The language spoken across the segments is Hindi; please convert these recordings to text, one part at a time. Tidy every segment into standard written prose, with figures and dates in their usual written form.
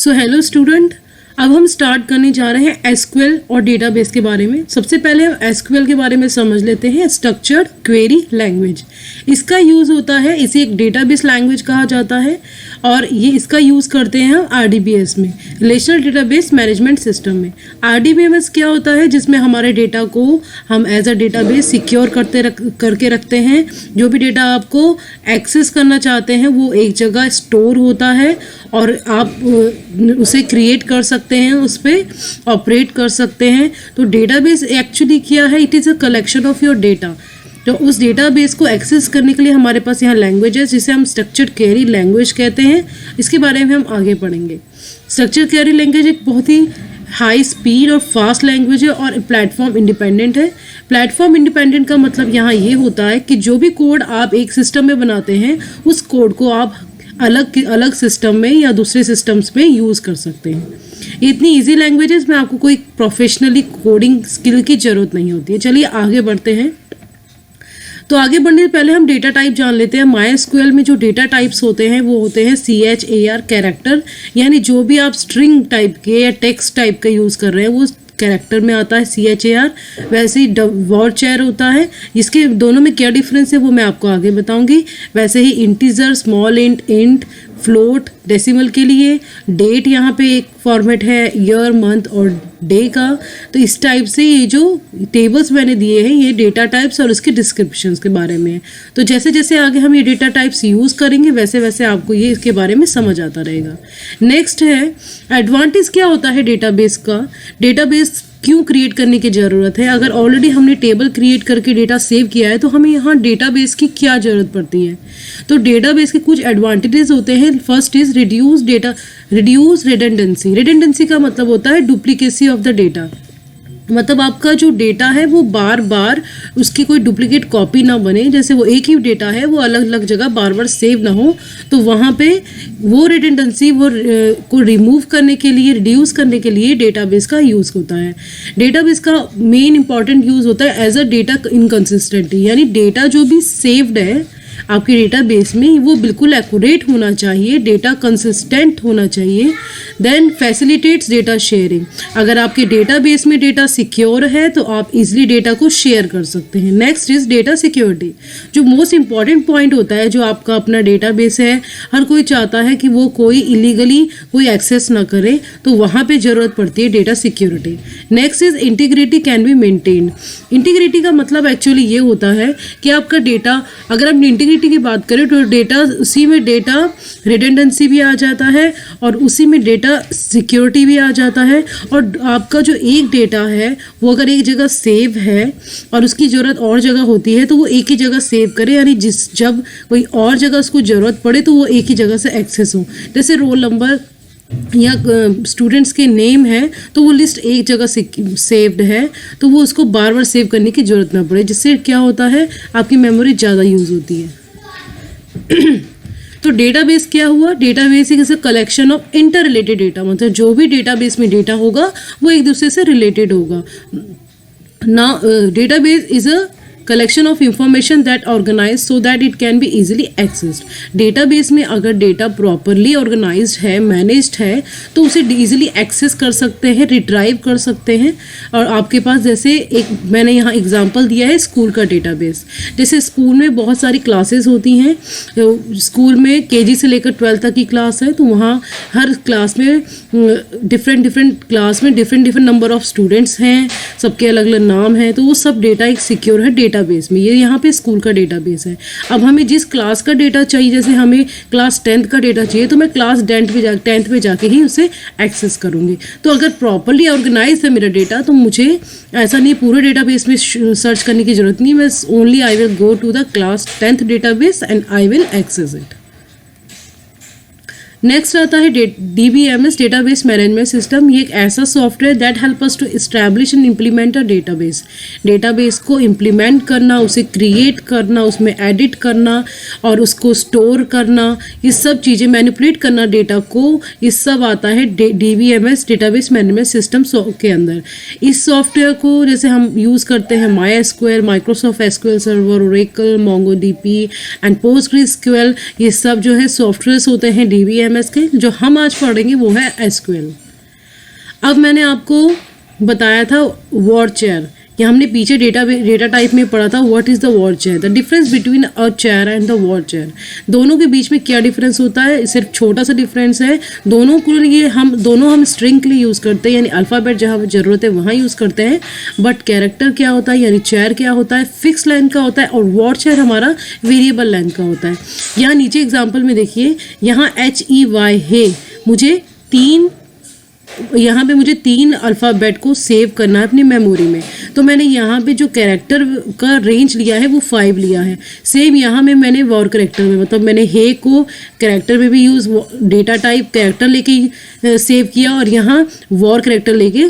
सो हेलो स्टूडेंट, अब हम स्टार्ट करने जा रहे हैं एसक्यूएल और डेटाबेस के बारे में। सबसे पहले हम एसक्यूएल के बारे में समझ लेते हैं। स्ट्रक्चर्ड क्वेरी लैंग्वेज, इसका यूज़ होता है, इसे एक डेटाबेस लैंग्वेज कहा जाता है और ये इसका यूज़ करते हैं हम आरडीबीएस में, रिलेशनल डेटाबेस मैनेजमेंट सिस्टम में। आरडीबीएस क्या होता है, जिसमें हमारे डेटा को हम एज अ डेटाबेस सिक्योर करके रखते हैं। जो भी डेटा आपको एक्सेस करना चाहते हैं वो एक जगह स्टोर होता है और आप उसे क्रिएट कर सकते हैं, उस पर ऑपरेट कर सकते हैं। तो डेटाबेस एक्चुअली क्या है, it is a collection of your data. तो उस डेटाबेस को एक्सेस करने के लिए हमारे पास यहाँ लैंग्वेज है जिसे हम स्ट्रक्चर्ड क्वेरी लैंग्वेज कहते हैं। इसके बारे में हम आगे पढ़ेंगे। स्ट्रक्चर्ड क्वेरी लैंग्वेज एक बहुत ही हाई स्पीड और फास्ट लैंग्वेज है और प्लेटफॉर्म इंडिपेंडेंट है। प्लेटफॉर्म इंडिपेंडेंट का मतलब यहाँ ये होता है कि जो भी कोड आप एक सिस्टम में बनाते हैं उस कोड को आप अलग सिस्टम में या दूसरे सिस्टम्स में यूज़ कर सकते हैं। इतनी इजी लैंग्वेज है, इसमें आपको कोई प्रोफेशनली कोडिंग स्किल की ज़रूरत नहीं होती है। चलिए आगे बढ़ते हैं। तो आगे बढ़ने से पहले हम डेटा टाइप जान लेते हैं। मायस्क्यूएल में जो डेटा टाइप्स होते हैं वो होते हैं CHAR कैरेक्टर, यानी जो भी आप स्ट्रिंग टाइप के या टेक्स्ट टाइप का यूज़ कर रहे हैं वो कैरेक्टर में आता है CHAR। वैसे ही वर्ड होता है, इसके दोनों में क्या डिफरेंस है वो मैं आपको आगे बताऊंगी। वैसे ही integer, small int, float, decimal के लिए, डेट यहाँ पे एक फॉर्मेट है, ईयर, मंथ और डे का। तो इस टाइप से ये जो टेबल्स मैंने दिए हैं ये डेटा टाइप्स और उसके डिस्क्रिप्शंस के बारे में है। तो जैसे जैसे आगे हम ये डेटा टाइप्स यूज़ करेंगे वैसे वैसे आपको ये इसके बारे में समझ आता रहेगा। नेक्स्ट है एडवांटेज क्या होता है डेटाबेस का। डेटाबेस क्यों क्रिएट करने की ज़रूरत है। अगर ऑलरेडी हमने टेबल क्रिएट करके डेटा सेव किया है तो हमें यहाँ डेटाबेस की क्या ज़रूरत पड़ती है। तो डेटाबेस के कुछ एडवांटेजेस होते हैं। First is reduce redundancy. Redundancy का मतलब होता है डुप्लीकेसी ऑफ द डेटा, मतलब आपका जो डेटा है वो बार बार उसकी कोई डुप्लीकेट कॉपी ना बने। जैसे वो एक ही डेटा है वो अलग अलग जगह बार बार सेव ना हो, तो वहाँ पे वो रिडंडेंसी को रिमूव करने के लिए, रिड्यूस करने के लिए डेटाबेस का यूज़ होता है। डेटाबेस का मेन इंपॉर्टेंट यूज़ होता है एज अ डेटा इनकन्सिस्टेंटी, यानी डेटा जो भी सेव्ड है आपके डेटाबेस में वो बिल्कुल एक्यूरेट होना चाहिए, डेटा कंसिस्टेंट होना चाहिए। Then facilitates data sharing. अगर आपके डेटाबेस में डेटा सिक्योर है तो आप इजीली डेटा को शेयर कर सकते हैं। नेक्स्ट इज डेटा सिक्योरिटी, जो मोस्ट इंपॉर्टेंट पॉइंट होता है। जो आपका अपना डेटाबेस है, हर कोई चाहता है कि वो कोई इलीगली कोई एक्सेस ना करे, तो वहाँ पे ज़रूरत पड़ती है data security. Next is integrity can be maintain. Integrity का मतलब एक्चुअली ये होता है कि आपका डेटा, अगर आप इंटीग्रिटी की बात करें तो डेटा, उसी में डेटा रिडंडेंसी भी आ जाता है और उसी में डेटा सिक्योरिटी भी आ जाता है। और आपका जो एक डेटा है वो अगर एक जगह सेव है और उसकी ज़रूरत और जगह होती है तो वो एक ही जगह सेव करे, यानी जब कोई और जगह उसको ज़रूरत पड़े तो वो एक ही जगह से एक्सेस हो। जैसे रोल नंबर या स्टूडेंट्स के नेम है तो वो लिस्ट एक जगह सेव्ड है तो वो उसको बार बार सेव करने की ज़रूरत ना पड़े, जिससे क्या होता है आपकी मेमोरी ज़्यादा यूज़ होती है। तो डेटाबेस क्या हुआ, database is a collection of inter related data, मतलब जो भी डेटाबेस में डेटा होगा वो एक दूसरे से रिलेटेड होगा ना। Database is a collection of information that organized so that it can be easily accessed। Database में अगर डेटा प्रॉपरली ऑर्गेनाइज्ड है, मैनेज्ड है, तो उसे इजीली एक्सेस कर सकते हैं, रिट्राइव कर सकते हैं। और आपके पास जैसे एक मैंने यहाँ एग्जांपल दिया है स्कूल का डेटाबेस। जैसे स्कूल में बहुत सारी क्लासेस होती हैं, स्कूल में KG से लेकर 12 तक की क्लास है, तो वहाँ हर क्लास में डिफरेंट क्लास में डिफरेंट नंबर ऑफ स्टूडेंट्स हैं, सबके अलग अलग नाम हैं, तो वो सब डेटा एक सिक्योर है डेटाबेस में। ये यहाँ पे स्कूल का डेटाबेस है। अब हमें जिस क्लास का डेटा चाहिए, जैसे हमें क्लास 10th का डेटा चाहिए तो मैं क्लास 10th पे जाके ही उसे एक्सेस करूँगी। तो अगर प्रॉपरली ऑर्गेनाइज है मेरा डेटा तो मुझे ऐसा नहीं पूरे डेटाबेस में सर्च करने की ज़रूरत नहीं, मैं only I will go to the class 10th database and I will access it. Next आता है DBMS, डेटाबेस मैनेजमेंट सिस्टम। ये एक ऐसा software that help us to establish and implement a database. Database को इम्प्लीमेंट करना, उसे क्रिएट करना, उसमें एडिट करना और उसको स्टोर करना, ये सब चीज़ें मैनिपुलेट करना डेटा को, ये सब आता है DBMS, डेटाबेस मैनेजमेंट सिस्टम के अंदर। इस सॉफ्टवेयर को जैसे हम यूज़ करते हैं MySQL, Microsoft SQL server, Oracle, MongoDB and PostgreSQL, ये सब जो है सॉफ्टवेयर्स होते हैं DBMS LMS के, जो हम आज पढ़ेंगे वो है SQL। अब मैंने आपको बताया था वर्ड चेयर, कि हमने पीछे डेटा टाइप में पढ़ा था what is the word chair, the difference between a chair and the word chair. दोनों के बीच में क्या डिफरेंस होता है, सिर्फ छोटा सा डिफरेंस है। दोनों के लिए हम स्ट्रिंग के लिए यूज़ करते हैं, यानी अल्फ़ाबेट जहाँ ज़रूरत है वहाँ यूज़ करते हैं, बट कैरेक्टर क्या होता है, यानी चेयर क्या होता है, फिक्स लेंथ का होता है, और वर्ड चेयर हमारा वेरिएबल लेंथ का होता है। यहाँ नीचे एग्जाम्पल में देखिए, यहाँ HEY है, यहाँ पे मुझे 3 अल्फ़ाबेट को सेव करना है अपनी मेमोरी में, तो मैंने यहाँ पे जो कैरेक्टर का रेंज लिया है वो 5 लिया है। सेम यहाँ में मैंने वॉर कैरेक्टर में, मतलब मैंने हे को कैरेक्टर में भी यूज़ डेटा टाइप कैरेक्टर लेके सेव किया, और यहाँ वॉर कैरेक्टर लेके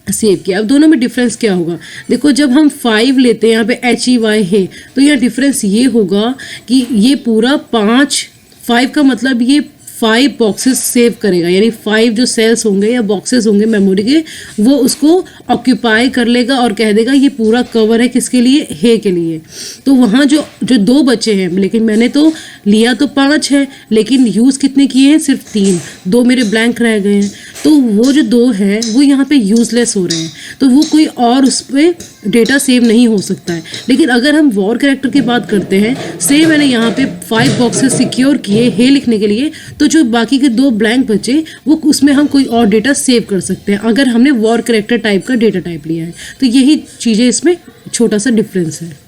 सेव किया। अब दोनों में डिफरेंस क्या होगा, देखो जब हम 5 लेते हैं यहाँ पे HEY है, तो यहाँ डिफरेंस ये होगा कि ये पूरा 5 का मतलब ये 5 बॉक्सेस सेव करेगा, यानी 5 जो सेल्स होंगे या बॉक्सेस होंगे मेमोरी के, वो उसको ऑक्यूपाई कर लेगा और कह देगा ये पूरा कवर है किसके लिए, हे के लिए। तो वहाँ जो 2 बचे हैं, लेकिन मैंने तो लिया तो 5 है, लेकिन यूज़ कितने किए हैं, सिर्फ 3, 2 मेरे ब्लैंक रह गए हैं, तो वो जो 2 है वो यहाँ पे यूज़लेस हो रहे हैं, तो वो कोई और उस पर डेटा सेव नहीं हो सकता है। लेकिन अगर हम वॉर कैरेक्टर की बात करते हैं, से मैंने यहाँ पे 5 बॉक्सेस सिक्योर किए हे लिखने के लिए, तो जो बाकी के 2 ब्लैंक बचे वो उसमें हम कोई और डेटा सेव कर सकते हैं अगर हमने वॉर कैरेक्टर टाइप का डेटा टाइप लिया है। तो यही चीज़ें इसमें छोटा सा डिफरेंस है,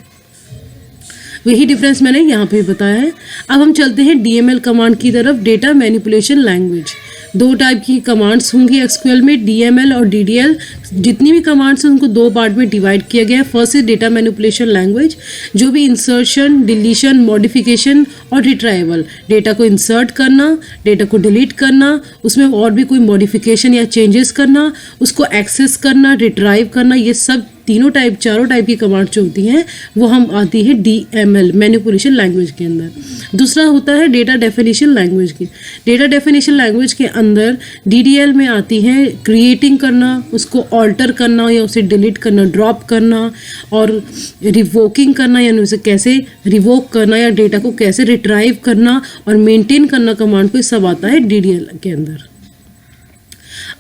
वही डिफरेंस मैंने यहाँ पे बताया है। अब हम चलते हैं DML कमांड की तरफ, डेटा मैनिपुलेशन लैंग्वेज। 2 टाइप की कमांड्स होंगी SQL में, DML और DDL। जितनी भी कमांड्स हैं उनको 2 पार्ट में डिवाइड किया गया है। First is data manipulation language, जो भी इंसर्शन, डिलीशन, मॉडिफिकेशन और रिट्राइवल, डेटा को इंसर्ट करना, डेटा को डिलीट करना, उसमें और भी कोई मॉडिफिकेशन या चेंजेस करना, उसको एक्सेस करना, रिट्राइव करना, ये सब चारों टाइप की कमांड जो होती हैं वो हम आती है DML मैनिपुलेशन लैंग्वेज के अंदर। दूसरा होता है डेटा डेफिनेशन लैंग्वेज की। डेटा डेफिनेशन लैंग्वेज के अंदर DDL में आती है क्रिएटिंग करना, उसको ऑल्टर करना या उसे डिलीट करना, ड्रॉप करना, और रिवोकिंग करना, यानी उसे कैसे रिवोक करना या डेटा को कैसे रिट्राइव करना और मेंटेन करना कमांड को, सब आता है DDL के अंदर।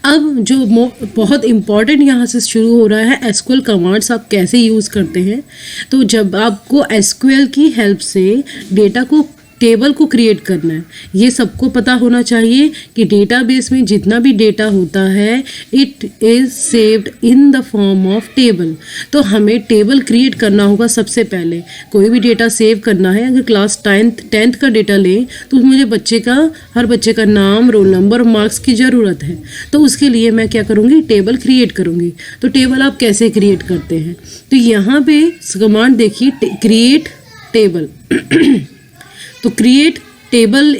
अब जो बहुत इम्पॉर्टेंट यहाँ से शुरू हो रहा है, SQL कमांड्स आप कैसे यूज़ करते हैं। तो जब आपको SQL की हेल्प से डेटा को, टेबल को क्रिएट करना है, ये सबको पता होना चाहिए कि डेटाबेस में जितना भी डेटा होता है it is saved in the form of table. तो हमें टेबल क्रिएट करना होगा सबसे पहले। कोई भी डेटा सेव करना है, अगर क्लास 10th का डेटा लें तो मुझे हर बच्चे का नाम, रोल नंबर, मार्क्स की ज़रूरत है। तो उसके लिए मैं क्या करूँगी, टेबल क्रिएट करूँगी। तो टेबल आप कैसे क्रिएट करते हैं, तो यहाँ पे कमांड देखिए, क्रिएट टेबल। तो क्रिएट टेबल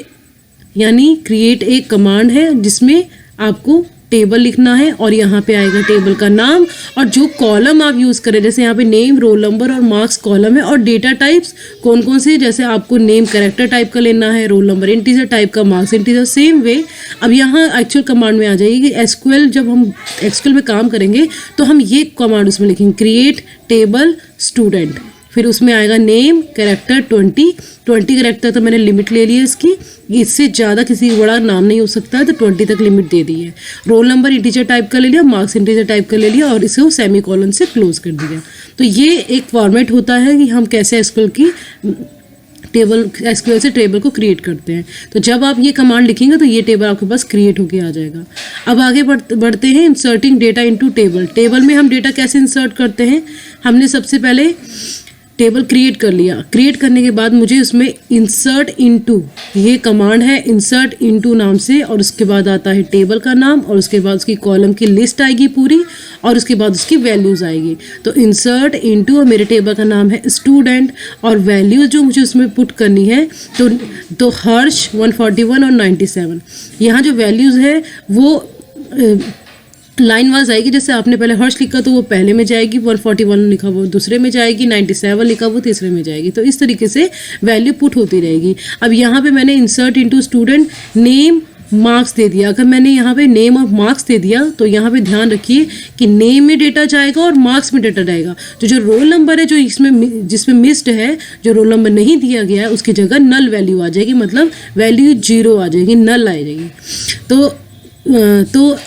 यानी क्रिएट एक कमांड है जिसमें आपको टेबल लिखना है, और यहाँ पे आएगा टेबल का नाम और जो कॉलम आप यूज़ करें, जैसे यहाँ पे नेम, रोल नंबर और मार्क्स कॉलम है, और डेटा टाइप्स कौन कौन से, जैसे आपको नेम कैरेक्टर टाइप का लेना है, रोल नंबर इंटीजर टाइप का, मार्क्स इंटीजर, सेम वे। अब यहाँ एक्चुअल कमांड में आ जाएगी कि SQL, जब हम SQL में काम करेंगे तो हम ये कमांड उसमें लिखेंगे, क्रिएट टेबल स्टूडेंट, फिर उसमें आएगा नेम कैरेक्टर 20 कैरेक्टर, तो मैंने लिमिट ले ली है इसकी, इससे ज़्यादा किसी बड़ा नाम नहीं हो सकता है, तो 20 तक लिमिट दे दी है। रोल नंबर इंटीजर टाइप का ले लिया, मार्क्स इंटीजर टाइप का ले लिया, और इसे सेमी कॉलन से क्लोज कर दिया। तो ये एक फॉर्मेट होता है कि हम कैसे SQL से टेबल को क्रिएट करते हैं। तो जब आप ये कमांड लिखेंगे तो ये टेबल आपके पास क्रिएट होके आ जाएगा। अब आगे बढ़ते हैं, inserting data into table. Table में हम डेटा कैसे इंसर्ट करते हैं, हमने सबसे पहले टेबल क्रिएट कर लिया। क्रिएट करने के बाद मुझे उसमें इंसर्ट इनटू, ये कमांड है इंसर्ट इनटू नाम से, और उसके बाद आता है टेबल का नाम, और उसके बाद उसकी कॉलम की लिस्ट आएगी पूरी, और उसके बाद उसकी वैल्यूज़ आएगी। तो इंसर्ट इनटू, और मेरे टेबल का नाम है स्टूडेंट, और वैल्यूज़ जो मुझे उसमें पुट करनी है तो हर्ष 141 और 97, यहाँ जो वैल्यूज़ है वो लाइन वाइज आएगी। जैसे आपने पहले हर्ष लिखा तो वो पहले में जाएगी, 141 लिखा वो दूसरे में जाएगी, 97 लिखा वो तीसरे में जाएगी। तो इस तरीके से वैल्यू पुट होती रहेगी। अब यहाँ पे मैंने insert into student, name, marks दे दिया, अगर मैंने यहाँ पे नेम और मार्क्स दे दिया तो यहाँ पे ध्यान रखिए कि नेम में डेटा जाएगा और मार्क्स में डेटा जाएगा। तो जो रोल नंबर है जो इसमें जिसमें मिस्ड है, जो रोल नंबर नहीं दिया गया है, उसकी जगह नल वैल्यू आ जाएगी, मतलब वैल्यू 0 आ जाएगी, नल आ जाएगी। तो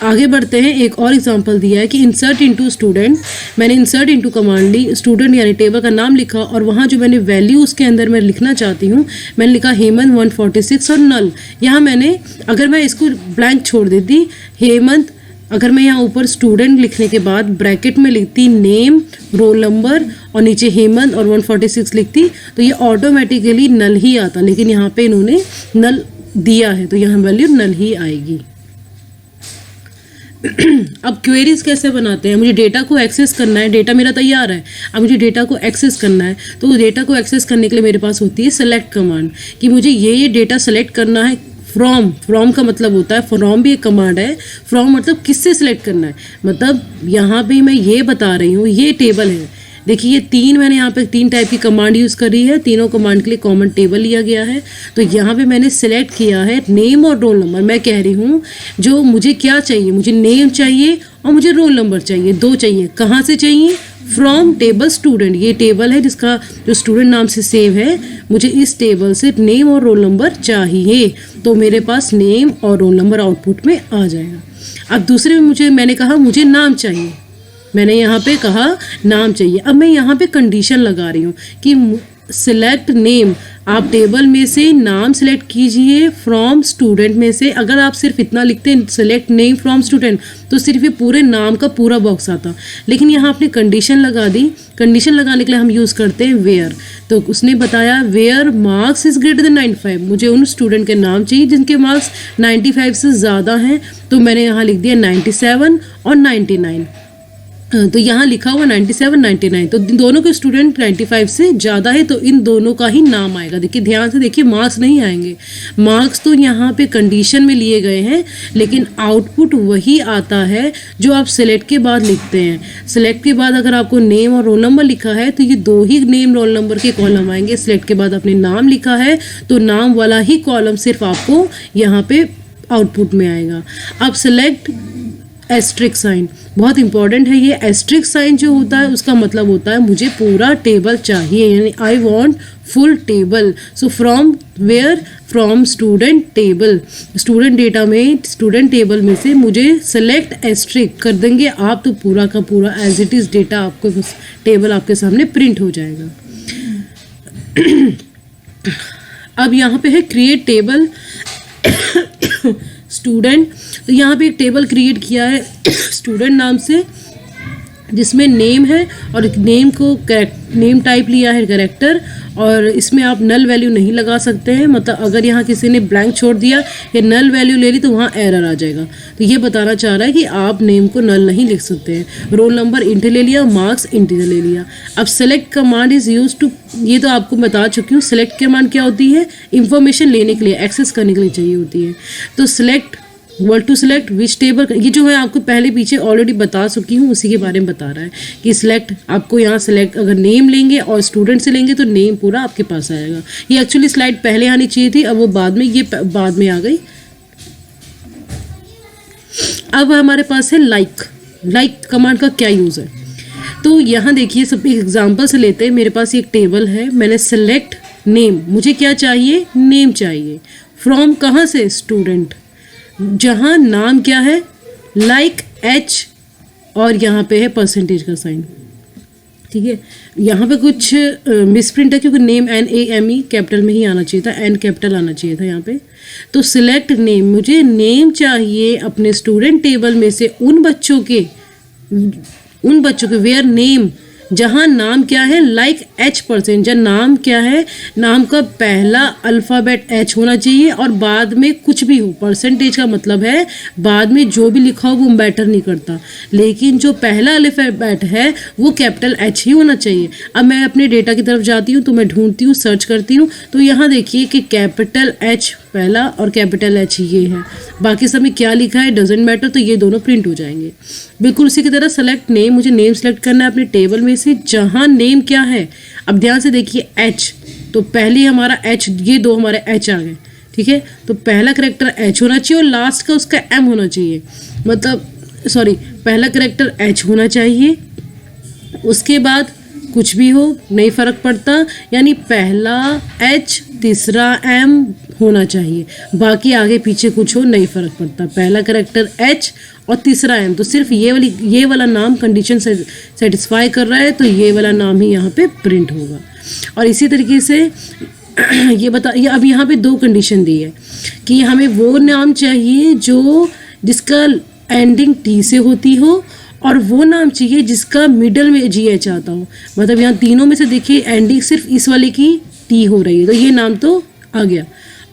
आगे बढ़ते हैं। एक और एग्जांपल दिया है कि इंसर्ट इनटू स्टूडेंट। मैंने इंसर्ट इनटू कमांड ली, स्टूडेंट यानी टेबल का नाम लिखा और वहाँ जो मैंने वैल्यू उसके अंदर मैं लिखना चाहती हूँ, मैंने लिखा हेमंत 146 और नल। यहाँ मैंने, अगर मैं इसको ब्लैंक छोड़ देती हेमंत, अगर मैं यहाँ ऊपर स्टूडेंट लिखने के बाद ब्रैकेट में लिखती नेम, रोल नंबर और नीचे हेमंत और 146 लिखती तो ये ऑटोमेटिकली नल ही आता, लेकिन यहाँ पे इन्होंने नल दिया है तो यहाँ वैल्यू नल ही आएगी। अब क्वेरीज कैसे बनाते हैं? मुझे डेटा को एक्सेस करना है, डेटा मेरा तैयार है, अब मुझे डेटा को एक्सेस करना है। तो डेटा को एक्सेस करने के लिए मेरे पास होती है सेलेक्ट कमांड कि मुझे ये डेटा सेलेक्ट करना है। फ्रॉम का मतलब होता है, फ्रॉम भी एक कमांड है। फ्रॉम मतलब किससे सिलेक्ट करना है, मतलब यहाँ पे मैं ये बता रही हूँ, ये टेबल है, देखिए ये तीन, मैंने यहाँ पे 3 टाइप की कमांड यूज़ करी है, तीनों कमांड के लिए कॉमन टेबल लिया गया है। तो यहाँ पे मैंने सेलेक्ट किया है नेम और रोल नंबर। मैं कह रही हूँ जो मुझे क्या चाहिए, मुझे नेम चाहिए और मुझे रोल नंबर चाहिए, 2 चाहिए। कहाँ से चाहिए? फ्रॉम टेबल स्टूडेंट, ये टेबल है जिसका जो स्टूडेंट नाम से सेव है, मुझे इस टेबल से नेम और रोल नंबर चाहिए, तो मेरे पास नेम और रोल नंबर आउटपुट में आ जाएगा। अब दूसरे में मैंने कहा मुझे नाम चाहिए, मैंने यहाँ पे कहा नाम चाहिए। अब मैं यहाँ पे कंडीशन लगा रही हूँ कि सिलेक्ट नेम, आप टेबल में से नाम सेलेक्ट कीजिए फ्रॉम स्टूडेंट में से। अगर आप सिर्फ इतना लिखते हैं सेलेक्ट नेम फ्रॉम स्टूडेंट तो सिर्फ ये पूरे नाम का पूरा बॉक्स आता, लेकिन यहाँ आपने कंडीशन लगा दी। कंडीशन लगाने के लिए हम यूज़ करते हैं वेयर। तो उसने बताया where marks is greater than 95, मुझे उन स्टूडेंट के नाम चाहिए जिनके मार्क्स 95 से ज़्यादा हैं। तो मैंने यहाँ लिख दिया 97 और 99। तो यहाँ लिखा हुआ 97 99, तो दोनों के स्टूडेंट 95 से ज़्यादा है तो इन दोनों का ही नाम आएगा। देखिए ध्यान से देखिए, मार्क्स नहीं आएंगे, मार्क्स तो यहाँ पे कंडीशन में लिए गए हैं, लेकिन आउटपुट वही आता है जो आप सेलेक्ट के बाद लिखते हैं। सेलेक्ट के बाद अगर आपको नेम और रोल नंबर लिखा है तो ये 2 ही नेम रोल नंबर के कॉलम आएंगे। सेलेक्ट के बाद आपने नाम लिखा है तो नाम वाला ही कॉलम सिर्फ आपको यहाँ पे आउटपुट में आएगा। अब सेलेक्ट एस्ट्रिक साइन, बहुत इंपॉर्टेंट है ये। एस्ट्रिक साइन जो होता है उसका मतलब होता है मुझे पूरा टेबल चाहिए, यानी I want full table. So from where, from student table, student data में स्टूडेंट टेबल में से मुझे सेलेक्ट एस्ट्रिक कर देंगे आप तो पूरा का पूरा एज इट इज़ डेटा आपको टेबल आपके सामने प्रिंट हो जाएगा। अब यहाँ पे है क्रिएट टेबल स्टूडेंट। तो यहाँ पे एक टेबल क्रिएट किया है स्टूडेंट नाम से, जिसमें नेम है और नेम को नेम टाइप लिया है कैरेक्टर, और इसमें आप नल वैल्यू नहीं लगा सकते हैं। मतलब अगर यहाँ किसी ने ब्लैंक छोड़ दिया या नल वैल्यू ले ली तो वहाँ एरर आ जाएगा। तो ये बताना चाह रहा है कि आप नेम को नल नहीं लिख सकते हैं। रोल नंबर इंटर ले लिया, मार्क्स इंटीजर ले लिया। अब select command is use to, ये तो आपको बता चुकी हूँ। सेलेक्ट कमांड क्या होती है? इंफॉर्मेशन लेने के लिए, एक्सेस करने के लिए चाहिए होती है। तो select word to select which table, ये जो मैं आपको पहले पीछे ऑलरेडी बता चुकी हूँ उसी के बारे में बता रहा है कि सिलेक्ट, आपको यहाँ सेलेक्ट अगर नेम लेंगे और स्टूडेंट से लेंगे तो नेम पूरा आपके पास आएगा। ये एक्चुअली स्लाइड पहले आनी चाहिए थी, अब वो बाद में, ये बाद में आ गई। अब हमारे पास है लाइक कमांड का क्या यूज़ है। तो यहाँ देखिए, सब एग्जाम्पल से लेते हैं। मेरे पास एक टेबल है, मैंने सेलेक्ट नेम, मुझे क्या चाहिए? नेम चाहिए। फ्रॉम कहाँ से? स्टूडेंट, जहाँ नाम क्या है? लाइक एच, और यहाँ पे है परसेंटेज का साइन। ठीक है, यहाँ पे कुछ मिसप्रिंट है क्योंकि नेम NAME कैपिटल में ही आना चाहिए था, एन कैपिटल आना चाहिए था यहाँ पे। तो सिलेक्ट नेम, मुझे नेम चाहिए अपने स्टूडेंट टेबल में से उन बच्चों के वेयर नेम, जहाँ नाम क्या है? लाइक H%, जहाँ नाम क्या है? नाम का पहला अल्फ़ाबेट H होना चाहिए और बाद में कुछ भी हो। परसेंटेज का मतलब है बाद में जो भी लिखा हो वो मैटर नहीं करता, लेकिन जो पहला अल्फ़ाबेट है वो कैपिटल H ही होना चाहिए। अब मैं अपने डेटा की तरफ जाती हूँ तो मैं ढूंढती हूँ, सर्च करती हूँ, तो यहाँ देखिए कि कैपिटल H पहला और कैपिटल H ये है, बाकी सब में क्या लिखा है डजेंट मैटर, तो ये दोनों प्रिंट हो जाएंगे। बिल्कुल उसी की तरह सेलेक्ट नेम, मुझे नेम सेलेक्ट करना है अपने टेबल में से जहाँ नेम क्या है। अब ध्यान से देखिए H, तो पहले हमारा H, ये 2 हमारे H आ गए, ठीक है, तो पहला करेक्टर H होना चाहिए और लास्ट का उसका M होना चाहिए, मतलब सॉरी पहला करेक्टर H होना चाहिए, उसके बाद कुछ भी हो नहीं फ़र्क पड़ता, यानी पहला H तीसरा M होना चाहिए, बाकी आगे पीछे कुछ हो नहीं फ़र्क पड़ता, पहला करेक्टर H और तीसरा M, तो सिर्फ ये वाला नाम कंडीशन सेटिस्फाई कर रहा है तो ये वाला नाम ही यहाँ पे प्रिंट होगा। और इसी तरीके से ये अब यहाँ पे दो कंडीशन दी है कि हमें वो नाम चाहिए जिसका एंडिंग T से होती हो और वो नाम चाहिए जिसका मिडल में GH आता हो, मतलब यहाँ तीनों में से देखिए एंडिंग सिर्फ इस वाले की T हो रही है तो ये नाम तो आ गया,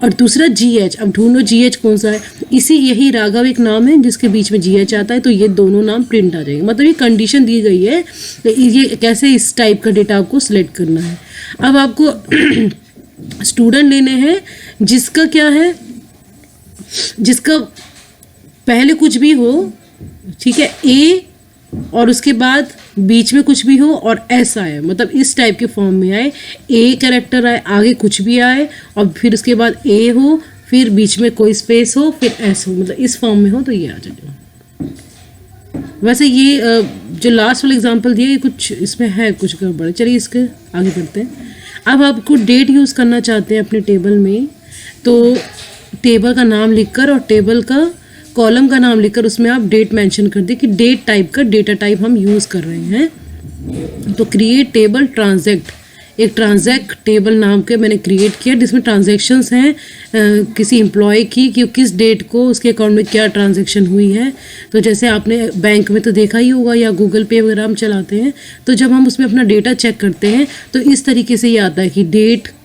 और दूसरा GH, अब ढूंढो GH कौन सा है, यही राघव एक नाम है जिसके बीच में GH आता है, तो ये दोनों नाम प्रिंट आ जाएंगे, मतलब ये कंडीशन दी गई है तो ये कैसे इस टाइप का डेटा आपको सिलेक्ट करना है। अब आपको स्टूडेंट लेने हैं जिसका क्या है, जिसका पहले कुछ भी हो, ठीक है, A और उसके बाद बीच में कुछ भी हो और S आए, मतलब इस टाइप के फॉर्म में आए, A कैरेक्टर आए, आगे कुछ भी आए और फिर उसके बाद A हो, फिर बीच में कोई स्पेस हो, फिर S हो, मतलब इस फॉर्म में हो तो ये आ जाएगा। वैसे ये जो लास्ट वाला एग्जांपल दिया ये कुछ इसमें है कुछ गड़बड़, चलिए इसके आगे बढ़ते हैं। अब आपको डेट यूज़ करना चाहते हैं अपने टेबल में, तो टेबल का नाम लिखकर और टेबल का कॉलम का नाम लिखकर उसमें आप डेट मेंशन कर दें कि डेट टाइप का डेटा टाइप हम यूज़ कर रहे हैं। तो क्रिएट टेबल ट्रांजैक्ट, एक ट्रांजैक्ट टेबल नाम के मैंने क्रिएट किया जिसमें ट्रांजैक्शंस हैं किसी एम्प्लॉय की कि किस डेट को उसके अकाउंट में क्या ट्रांजैक्शन हुई है। तो जैसे आपने बैंक में तो देखा ही होगा या गूगल पे वगैरह हम चलाते हैं, तो जब हम उसमें अपना डेटा चेक करते हैं तो इस तरीके से ये आता है कि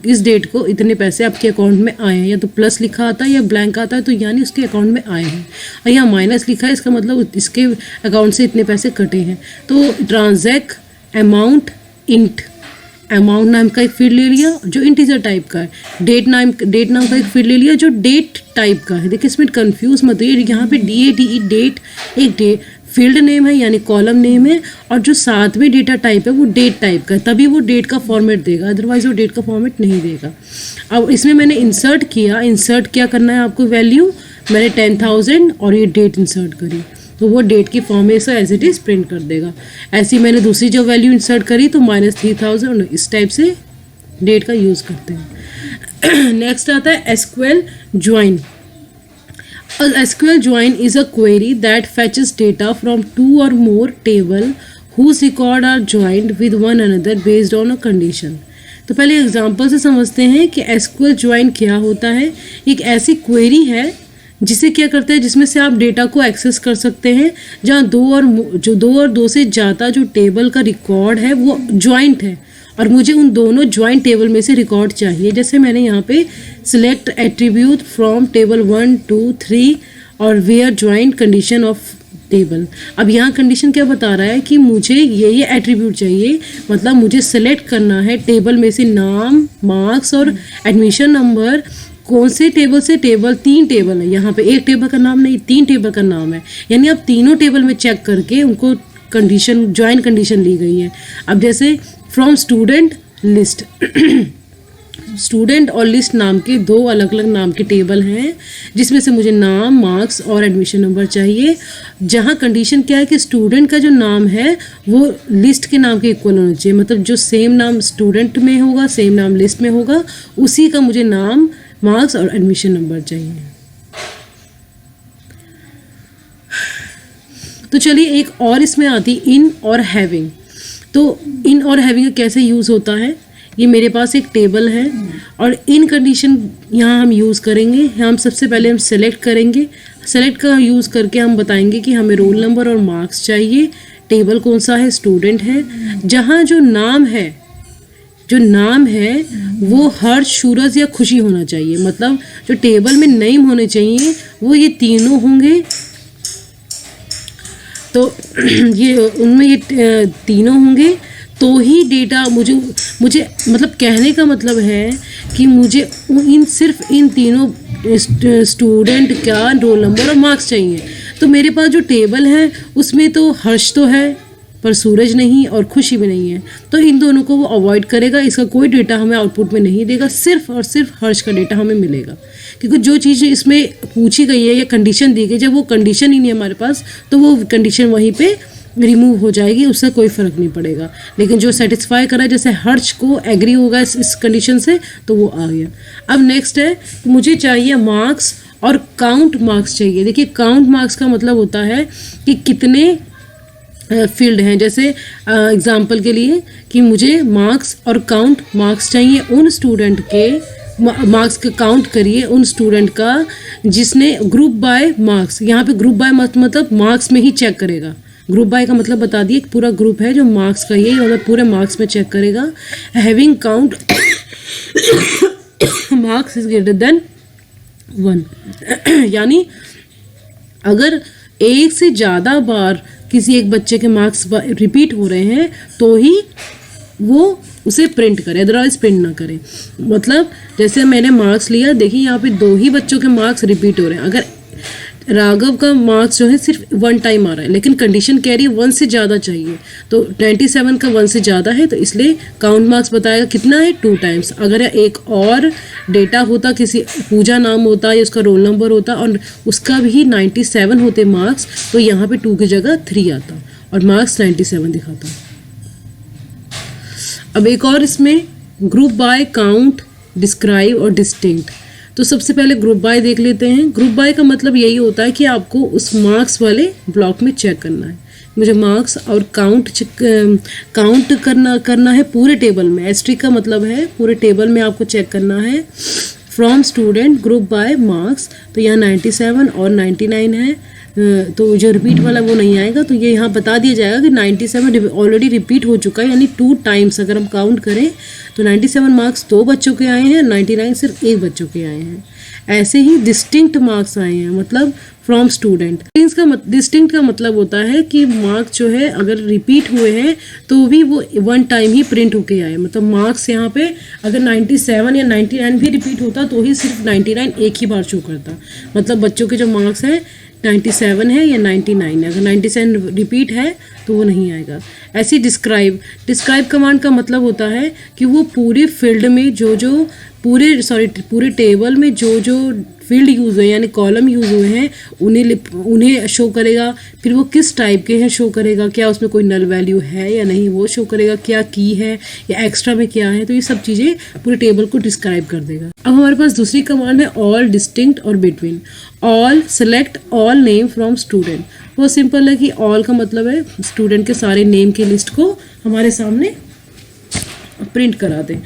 इस डेट को इतने पैसे आपके अकाउंट में आए हैं, या तो प्लस लिखा आता है या ब्लैंक आता है, तो यानी उसके अकाउंट में आए हैं, और यहाँ माइनस लिखा है इसका मतलब इसके अकाउंट से इतने पैसे कटे हैं। तो ट्रांजैक्ट अमाउंट इंट, अमाउंट नाम का एक फील्ड ले लिया जो इंटीजर टाइप का है, डेट नाम का एक फील्ड ले लिया जो डेट टाइप का है। देखिए इसमें कंफ्यूज मत होइए, यहाँ पे DATE डेट एक डेट फील्ड नेम है यानी कॉलम नेम है, और जो साथ में डेटा टाइप है वो डेट टाइप का है, तभी वो डेट का फॉर्मेट देगा, अदरवाइज वो डेट का फॉर्मेट नहीं देगा। अब इसमें मैंने इंसर्ट क्या करना है आपको, वैल्यू मैंने 10,000 और ये डेट इंसर्ट करी तो वो डेट की फॉर्म में से एज इट इज़ प्रिंट कर देगा। ऐसी मैंने दूसरी जो वैल्यू इंसर्ट करी तो -3,000, इस टाइप से डेट का यूज़ करते हैं। नेक्स्ट आता है SQL join. SQL join is a query that fetches data from two or more table whose record are joined with one another based on a condition। तो पहले एग्जांपल से समझते हैं कि SQL join क्या होता है। एक ऐसी क्वेरी है जिसे क्या करते हैं, जिसमें से आप डेटा को एक्सेस कर सकते हैं जहाँ दो और दो से ज़्यादा जो टेबल का रिकॉर्ड है वो ज्वाइंट है और मुझे उन दोनों ज्वाइंट टेबल में से रिकॉर्ड चाहिए। जैसे मैंने यहाँ पे सिलेक्ट एट्रीब्यूट फ्रॉम टेबल 1, 2, 3 और where joint condition of table. अब यहाँ कंडीशन क्या बता रहा है कि मुझे ये एट्रीब्यूट चाहिए, मतलब मुझे सेलेक्ट करना है टेबल में से नाम, मार्क्स और एडमिशन नंबर। कौन से टेबल से, टेबल 3 टेबल है यहाँ पे, एक टेबल का नाम नहीं 3 टेबल का नाम है, यानी आप तीनों टेबल में चेक करके उनको कंडीशन ज्वाइन कंडीशन ली गई है। अब जैसे फ्रॉम स्टूडेंट लिस्ट, स्टूडेंट और लिस्ट नाम के दो अलग अलग नाम के टेबल हैं जिसमें से मुझे नाम, मार्क्स और एडमिशन नंबर चाहिए, जहाँ कंडीशन क्या है कि स्टूडेंट का जो नाम है वो लिस्ट के नाम के इक्वल होना चाहिए, मतलब जो सेम नाम स्टूडेंट में होगा सेम नाम लिस्ट में होगा, उसी का मुझे नाम, मार्क्स और एडमिशन नंबर चाहिए। तो चलिए एक और इसमें आती इन और हैविंग। तो इन और हैविंग कैसे यूज़ होता है, ये मेरे पास एक टेबल है और इन कंडीशन यहाँ हम यूज़ करेंगे। हम सबसे पहले हम सेलेक्ट करेंगे, सेलेक्ट का यूज़ करके हम बताएंगे कि हमें रोल नंबर और मार्क्स चाहिए, टेबल कौन सा है, स्टूडेंट है, जहाँ जो नाम है वो हर्ष, सूरज या खुशी होना चाहिए, मतलब जो टेबल में नेम होने चाहिए वो ये तीनों होंगे। तो ये उनमें ये तीनों होंगे तो ही डेटा मुझे मतलब कहने का मतलब है कि मुझे सिर्फ इन तीनों स्टूडेंट का रोल नंबर और मार्क्स चाहिए। तो मेरे पास जो टेबल है उसमें तो हर्ष तो है, पर सूरज नहीं और खुशी भी नहीं है, तो इन दोनों को वो अवॉइड करेगा। इसका कोई डेटा हमें आउटपुट में नहीं देगा, सिर्फ और सिर्फ हर्ष का डेटा हमें मिलेगा, क्योंकि जो चीज़ इसमें पूछी गई है या कंडीशन दी गई, जब वो कंडीशन ही नहीं है हमारे पास तो वो कंडीशन वहीं पे रिमूव हो जाएगी, उससे कोई फ़र्क नहीं पड़ेगा। लेकिन जो सेटिस्फाई करा, जैसे हर्ष को एग्री होगा इस कंडीशन से, तो वो आ गया। अब नेक्स्ट है, मुझे चाहिए मार्क्स और काउंट मार्क्स चाहिए। देखिए काउंट मार्क्स का मतलब होता है कि कितने फील्ड हैं। जैसे एग्जांपल के लिए कि मुझे मार्क्स और काउंट मार्क्स चाहिए उन स्टूडेंट के, मार्क्स का काउंट करिए उन स्टूडेंट का जिसने ग्रुप बाय मार्क्स, यहाँ पे ग्रुप बाय मतलब मार्क्स में ही चेक करेगा। ग्रुप बाय का मतलब बता दिए, पूरा ग्रुप है जो मार्क्स का, ये मतलब पूरे मार्क्स में चेक करेगा। Having count marks is greater than 1 यानी अगर एक से ज़्यादा बार किसी एक बच्चे के मार्क्स रिपीट हो रहे हैं तो ही वो उसे प्रिंट करे, अदरवाइज प्रिंट ना करे। मतलब जैसे मैंने मार्क्स लिया, देखिए यहाँ पे 2 ही बच्चों के मार्क्स रिपीट हो रहे हैं। अगर राघव का मार्क्स जो है सिर्फ 1 टाइम आ रहा है, लेकिन कंडीशन कह रही है 1 से ज़्यादा चाहिए, तो 97 का 1 से ज़्यादा है, तो इसलिए काउंट मार्क्स बताएगा कितना है, 2 टाइम्स। अगर एक और डेटा होता, किसी पूजा नाम होता या उसका रोल नंबर होता और उसका भी 97 होते मार्क्स, तो यहाँ पे 2 की जगह 3 आता और मार्क्स 97 दिखाता। अब एक और इसमें ग्रुप बाय, काउंट, डिस्क्राइब और डिस्टिंक्ट। तो सबसे पहले ग्रुप बाय देख लेते हैं। ग्रुप बाय का मतलब यही होता है कि आपको उस मार्क्स वाले ब्लॉक में चेक करना है। मुझे मार्क्स और काउंट करना है पूरे टेबल में। एस्ट्रिक का मतलब है पूरे टेबल में आपको चेक करना है। From student group by marks, तो यहाँ 97 और 99 है, तो जो रिपीट वाला वो नहीं आएगा, तो ये यहाँ बता दिया जाएगा कि 97 ऑलरेडी रिपीट हो चुका है, यानी 2 टाइम्स। अगर हम काउंट करें तो 97 मार्क्स 2 बच्चों के आए हैं, 99 सिर्फ 1 बच्चों के आए हैं। ऐसे ही डिस्टिंक्ट मार्क्स आए हैं, मतलब फ्रॉम स्टूडेंट। डिस्टिंक्ट का मतलब होता है कि मार्क्स जो है अगर रिपीट हुए हैं तो भी वो 1 टाइम ही प्रिंट होके आए। मतलब मार्क्स यहाँ पे अगर 97 या 99 भी रिपीट होता तो ही सिर्फ 99 एक ही बार शो करता। मतलब बच्चों के जो मार्क्स हैं 97 है या 99 है, अगर 97 रिपीट है तो वो नहीं आएगा। ऐसे डिस्क्राइब कमांड का मतलब होता है कि वो पूरे फील्ड में पूरे टेबल में जो फील्ड यूज़ हुए यानी कॉलम यूज़ हुए हैं उन्हें शो करेगा। फिर वो किस टाइप के हैं शो करेगा, क्या उसमें कोई नल वैल्यू है या नहीं वो शो करेगा, क्या की है या एक्स्ट्रा में क्या है, तो ये सब चीज़ें पूरे टेबल को डिस्क्राइब कर देगा। अब हमारे पास दूसरी कमांड है ऑल, डिस्टिंक्ट और between. All, select all name from student. बहुत सिंपल है कि ऑल का मतलब है स्टूडेंट के सारे नेम की लिस्ट को हमारे सामने प्रिंट करा दें।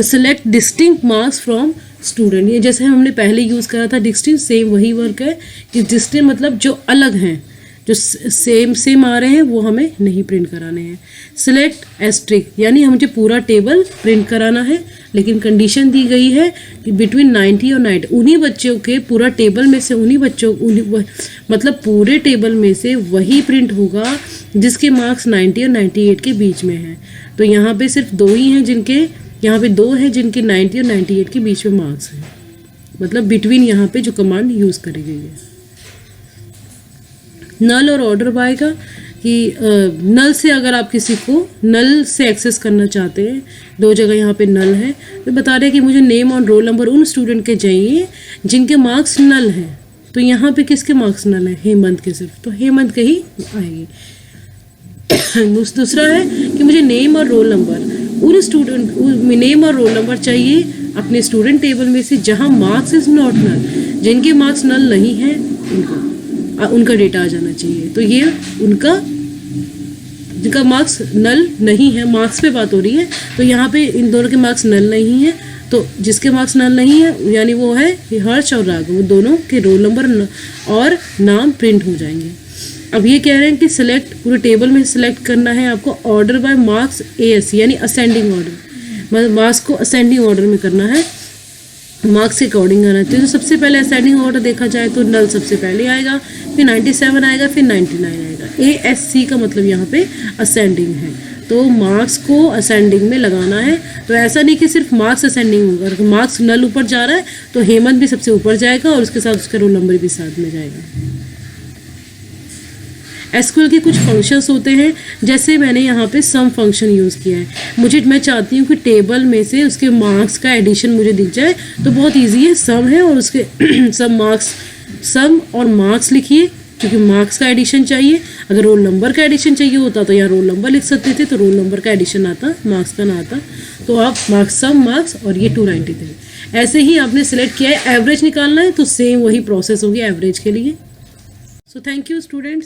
Select distinct marks from student, ये जैसे हमने पहले यूज़ करा था डिस्टिंक्ट, सेम वही वर्क है कि डिस्टिंक्ट मतलब जो अलग हैं, जो सेम आ रहे हैं वो हमें नहीं प्रिंट कराने हैं। सिलेक्ट एस्ट्रिक यानी मुझे पूरा टेबल प्रिंट कराना है, लेकिन कंडीशन दी गई है कि बिटवीन 90 और 90 उन्हीं बच्चों के पूरा टेबल में से मतलब पूरे टेबल में से वही प्रिंट होगा जिसके मार्क्स 90 और 98 के बीच में हैं। तो यहाँ पे सिर्फ 2 ही हैं यहाँ पे 2 हैं जिनके 90 और 98 के बीच में मार्क्स हैं। मतलब बिटवीन यहाँ पे जो कमांड यूज़ करी गई है। नल और ऑर्डर बाय का कि नल से अगर आप किसी को नल से एक्सेस करना चाहते हैं, 2 जगह यहाँ पे नल है, तो बता रहे हैं कि मुझे नेम और रोल नंबर उन स्टूडेंट के चाहिए जिनके मार्क्स नल हैं। तो यहाँ पे किसके मार्क्स नल हैं? हेमंत के सिर्फ, तो हेमंत के ही आएगी। दूसरा है कि मुझे नेम और रोल नंबर नेम और रोल नंबर चाहिए अपने स्टूडेंट टेबल में से जहाँ मार्क्स इज नॉट नल, जिनके मार्क्स नल नहीं हैं उनका डेटा आ जाना चाहिए। तो ये जिनका मार्क्स नल नहीं है, मार्क्स पे बात हो रही है, तो यहाँ पे इन दोनों के मार्क्स नल नहीं है, तो जिसके मार्क्स नल नहीं है यानी वो है हर्ष और राघव, वो दोनों के रोल नंबर और नाम प्रिंट हो जाएंगे। अब ये कह रहे हैं कि सिलेक्ट पूरे टेबल में सिलेक्ट करना है आपको ऑर्डर बाय मार्क्स AS यानी असेंडिंग ऑर्डर, मार्क्स को असेंडिंग ऑर्डर में करना है, मार्क्स के अकॉर्डिंग आना चाहिए। तो सबसे पहले असेंडिंग ऑर्डर देखा जाए तो नल सबसे पहले आएगा, फिर 97 आएगा, फिर 99 आएगा। ASC का मतलब यहाँ पे असेंडिंग है, तो मार्क्स को असेंडिंग में लगाना है। तो ऐसा नहीं कि सिर्फ मार्क्स असेंडिंग होगा, अगर मार्क्स नल ऊपर जा रहा है तो हेमंत भी सबसे ऊपर जाएगा और उसके साथ उसका रोल नंबर भी साथ में जाएगा। एसक्यूएल के कुछ फंक्शंस होते हैं, जैसे मैंने यहाँ पे सम फंक्शन यूज़ किया है। मैं चाहती हूँ कि टेबल में से उसके मार्क्स का एडिशन मुझे दिख जाए, तो बहुत ईजी है, सम है और उसके सम और मार्क्स लिखिए, क्योंकि मार्क्स का एडिशन चाहिए। अगर रोल नंबर का एडिशन चाहिए होता तो यहाँ रोल नंबर लिख सकते थे, तो रोल नंबर का एडिशन आता, मार्क्स का ना आता, तो आप मार्क्स सम मार्क्स और ये 293। ऐसे ही आपने सिलेक्ट किया है, एवरेज निकालना है तो सेम वही प्रोसेस होगी एवरेज के लिए। So thank you students.